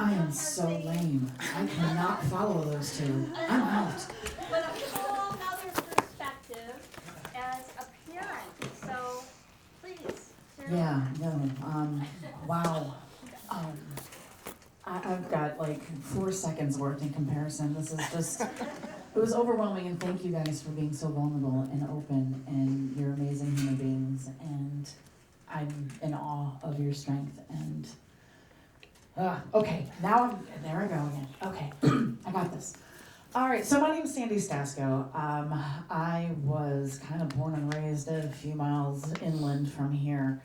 I am so lame. I cannot follow those two. I'm out. But a whole other perspective as a parent. So, please. Yeah, no, wow. I've got like 4 seconds worth in comparison. This is just, it was overwhelming, and thank you guys for being so vulnerable and open, and you're amazing human beings, and I'm in awe of your strength, and, okay, now there I go again. Okay, I got this. All right, so my name is Sandi Stasko. I was kind of born and raised a few miles inland from here.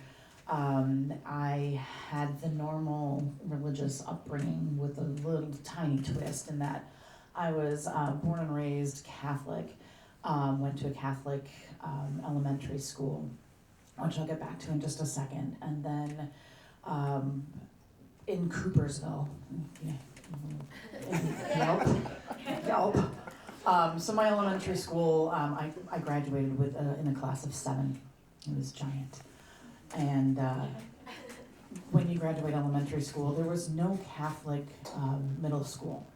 I had the normal religious upbringing with a little tiny twist in that I was born and raised Catholic, went to a Catholic elementary school, which I'll get back to in just a second, and then in Coopersville, Yelp. So my elementary school, I graduated with in a class of 7. It was giant. And when you graduate elementary school, there was no Catholic middle school.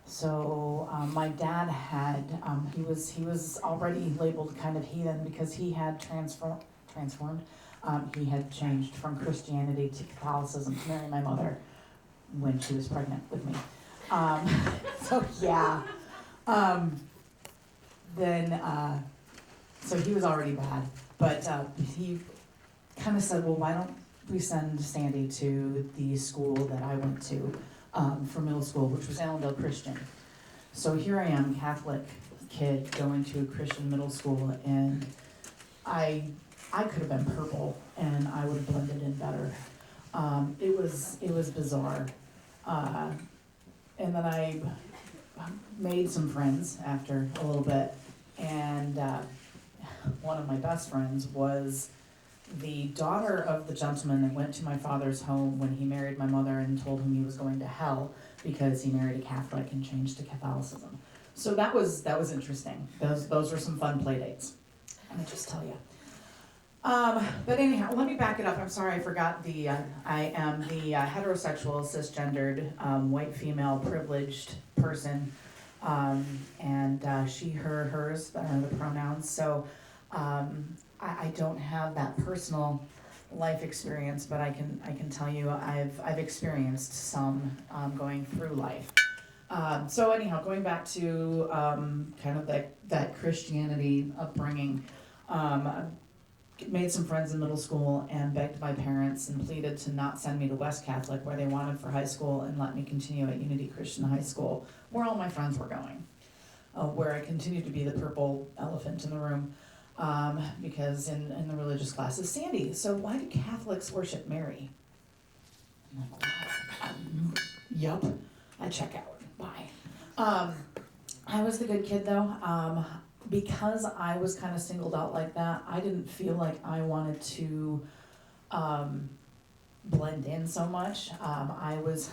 So my dad had, he was already labeled kind of heathen because he had transformed. He had changed from Christianity to Catholicism to marry my mother when she was pregnant with me. So yeah. So he was already bad, but he kind of said, well, why don't we send Sandi to the school that I went to for middle school, which was Allendale Christian. So here I am, Catholic kid, going to a Christian middle school, and I could have been purple, and I would have blended in better. It was bizarre. And then I made some friends after a little bit, and one of my best friends was the daughter of the gentleman that went to my father's home when he married my mother and told him he was going to hell because he married a Catholic and changed to Catholicism. So that was interesting. Those were some fun play dates. Let me just tell you. But anyhow, let me back it up. I'm sorry, I forgot I am the heterosexual, cisgendered, white female, privileged person, and she, her, hers are the pronouns. So I don't have that personal life experience, but I can tell you I've experienced some going through life. So anyhow, going back to kind of that Christianity upbringing, made some friends in middle school and begged my parents and pleaded to not send me to West Catholic where they wanted for high school and let me continue at Unity Christian High School where all my friends were going, where I continued to be the purple elephant in the room. Because in the religious classes, Sandi, so why do Catholics worship Mary? I'm like, wow. Yup, I check out. Bye. I was the good kid though. Because I was kind of singled out like that, I didn't feel like I wanted to blend in so much. I was,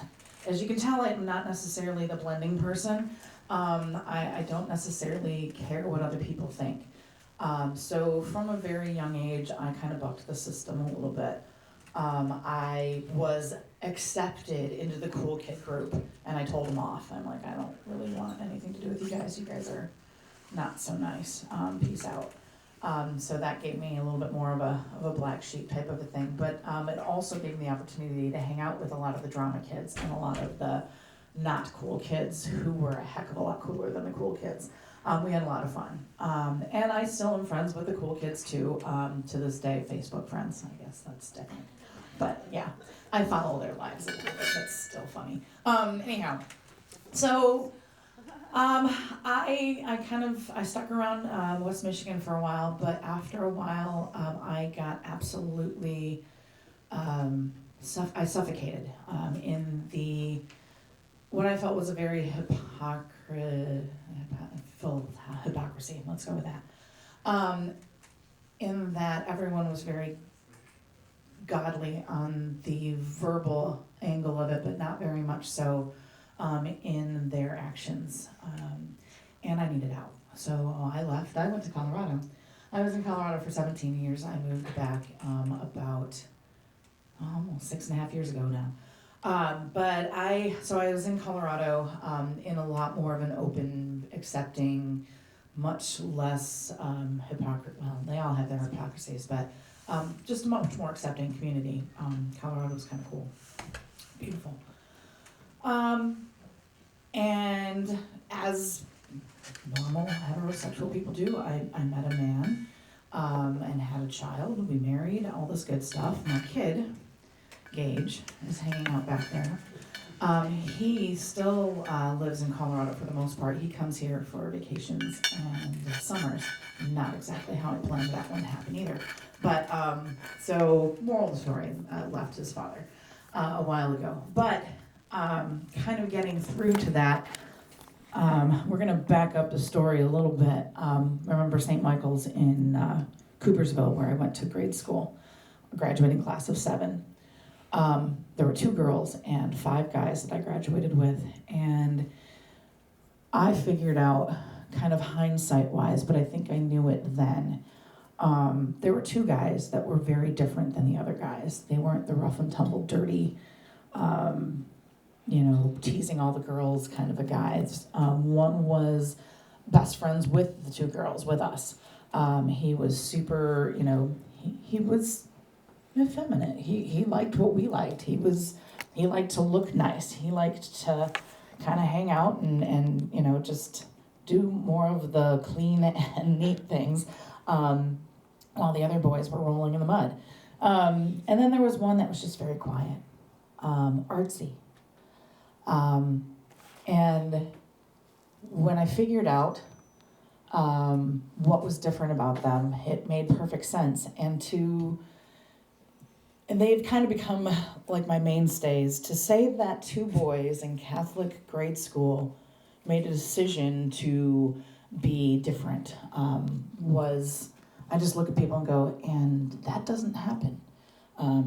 as you can tell, I'm not necessarily the blending person. I don't necessarily care what other people think. So from a very young age, I kind of bucked the system a little bit. I was accepted into the cool kid group, and I told them off. I'm like, I don't really want anything to do with you guys. You guys are not so nice. Peace out. So that gave me a little bit more of a black sheep type of a thing. But it also gave me the opportunity to hang out with a lot of the drama kids and a lot of the not cool kids who were a heck of a lot cooler than the cool kids. We had a lot of fun. And I still am friends with the cool kids too, to this day, Facebook friends. I guess that's different. But yeah, I follow their lives a little bit. That's still funny. Anyhow, so I stuck around West Michigan for a while, but after a while, I got absolutely, I suffocated in what I felt was a very full hypocrisy, let's go with that, in that everyone was very godly on the verbal angle of it, but not very much so in their actions, and I needed out. So I left. I went to Colorado. I was in Colorado for 17 years. I moved back about almost 6.5 years ago now. But I was in Colorado, in a lot more of an open, accepting, much less well, they all have their hypocrisies, but just a much more accepting community. Colorado was kind of cool, beautiful. And as normal heterosexual people do, I met a man and had a child. We married, all this good stuff. My kid, Gage, is hanging out back there. He still lives in Colorado for the most part. He comes here for vacations and summers. Not exactly how I planned that one to happen either. But, so, moral of the story, left his father a while ago. But, kind of getting through to that, we're going to back up the story a little bit. Remember St. Michael's in Coopersville, where I went to grade school, a graduating class of 7. There were 2 girls and 5 guys that I graduated with, and I figured out, kind of hindsight-wise, but I think I knew it then. There were 2 guys that were very different than the other guys. They weren't the rough and tumble, dirty, teasing all the girls kind of a guys. One was best friends with the 2 girls, with us. He was super, he was effeminate. He liked what we liked. He liked to look nice. He liked to kind of hang out and just do more of the clean and neat things, while the other boys were rolling in the mud. And then there was one that was just very quiet, artsy. And when I figured out what was different about them, it made perfect sense. And they've kind of become like my mainstays. To say that 2 boys in Catholic grade school made a decision to be different was, I just look at people and go, and that doesn't happen,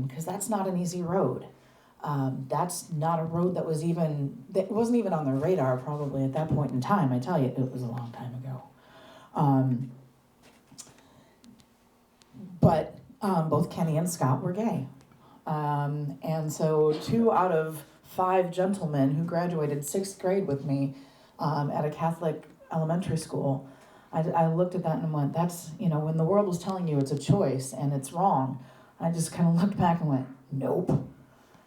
because that's not an easy road. That's not a road that wasn't even on their radar probably at that point in time. I tell you, it was a long time ago. But both Kenny and Scott were gay. And so 2 out of 5 gentlemen who graduated 6th grade with me at a Catholic elementary school, I looked at that and went, that's, when the world was telling you it's a choice and it's wrong, I just kind of looked back and went, nope,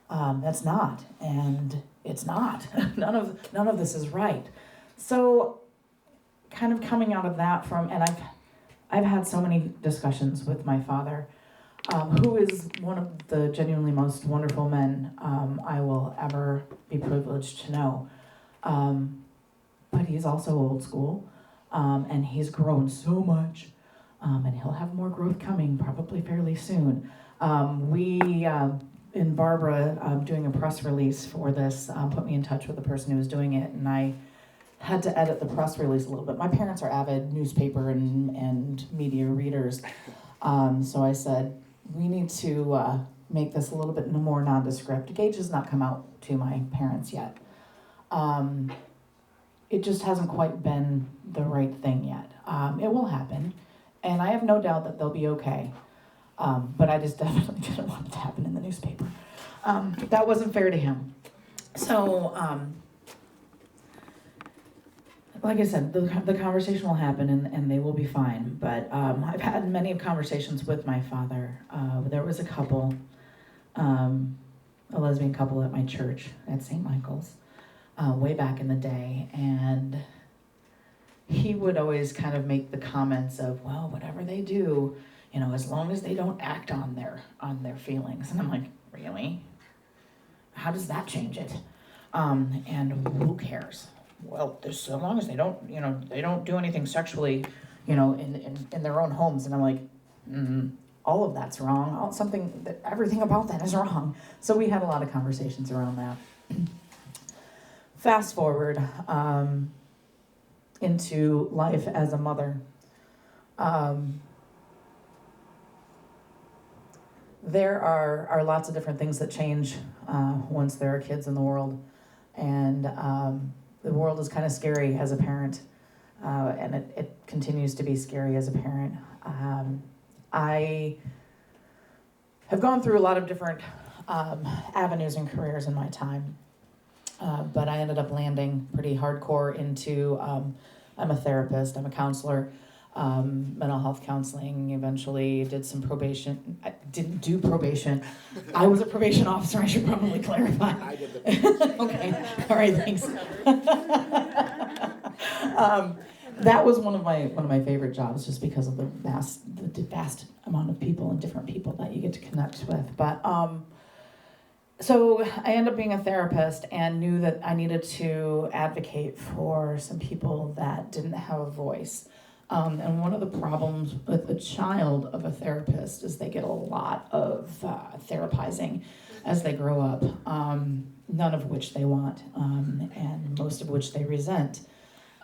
that's not, and it's not. None of this is right. So kind of coming out of that and I've had so many discussions with my father, who is one of the genuinely most wonderful men I will ever be privileged to know. But he's also old school, and he's grown so much, and he'll have more growth coming probably fairly soon. In Barbara doing a press release for this, put me in touch with the person who was doing it, and I had to edit the press release a little bit. My parents are avid newspaper and media readers, so I said, we need to make this a little bit more nondescript. Gage has not come out to my parents yet. It just hasn't quite been the right thing yet. It will happen, and I have no doubt that they'll be okay. But I just definitely didn't want it to happen in the newspaper. That wasn't fair to him. So, like I said, the conversation will happen and they will be fine. But I've had many conversations with my father. There was a couple, a lesbian couple at my church at St. Michael's, way back in the day. And he would always kind of make the comments of, well, whatever they do, as long as they don't act on their feelings. And I'm like, really? How does that change it? And who cares? Well, so long as they don't do anything sexually, in their own homes. And I'm like, all of that's wrong. Everything about that is wrong. So we had a lot of conversations around that. Fast forward into life as a mother. There are lots of different things that change once there are kids in the world, and the world is kind of scary as a parent, and it continues to be scary as a parent. I have gone through a lot of different avenues and careers in my time. But I ended up landing pretty hardcore into, I'm a therapist, I'm a counselor, mental health counseling, eventually did some probation. I didn't do probation. I was a probation officer, I should probably clarify. I did the Okay, all right, thanks. That was one of my favorite jobs, just because of the vast amount of people and different people that you get to connect with. But so I ended up being a therapist and knew that I needed to advocate for some people that didn't have a voice. And one of the problems with a child of a therapist is they get a lot of therapizing as they grow up, none of which they want, and most of which they resent.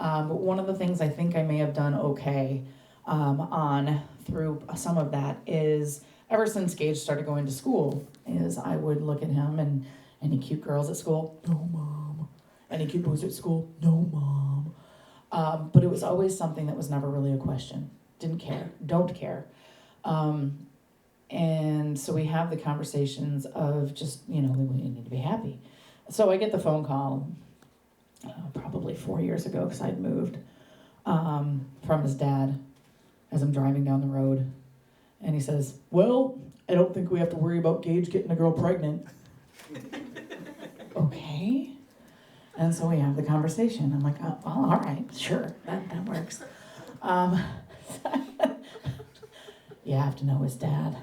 But one of the things I think I may have done okay on through some of that is, ever since Gage started going to school, is I would look at him and any cute girls at school, no mom. Any cute boys at school, no mom. But it was always something that was never really a question. Didn't care, don't care. And so we have the conversations of just, we need to be happy. So I get the phone call probably 4 years ago, because I'd moved, from his dad as I'm driving down the road. And he says, well, I don't think we have to worry about Gage getting a girl pregnant. Okay. And so we have the conversation. I'm like, oh, well, all right, sure, that works. You have to know his dad.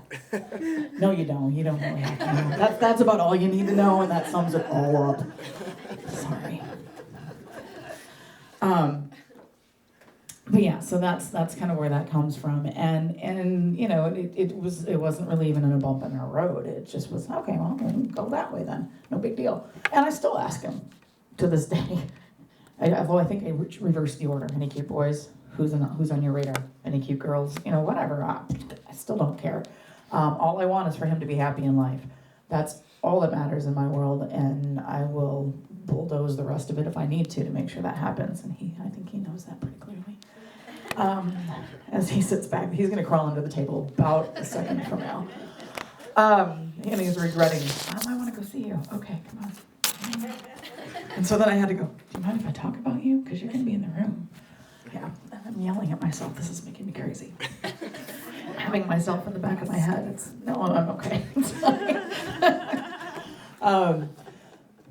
No, you don't. You don't really have to know. That's about all you need to know, and that sums it all up. Sorry. But yeah, so that's kind of where that comes from, and it wasn't really even in a bump in our road. It just was, okay, well, we'll go that way then, no big deal. And I still ask him to this day. I think I reversed the order. Any cute boys? Who's on your radar? Any cute girls? Whatever. I still don't care. All I want is for him to be happy in life. That's all that matters in my world, and I will bulldoze the rest of it if I need to make sure that happens. And I think he knows that pretty clearly. As he sits back, he's going to crawl under the table about a second from now. And he's regretting, Mom, I want to go see you. Okay, come on. And so then I had to go, do you mind if I talk about you? Because you're going to be in the room. Yeah, and I'm yelling at myself. This is making me crazy. Having myself in the back of my head. I'm okay.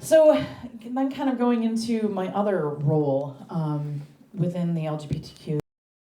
So then kind of going into my other role within the LGBTQ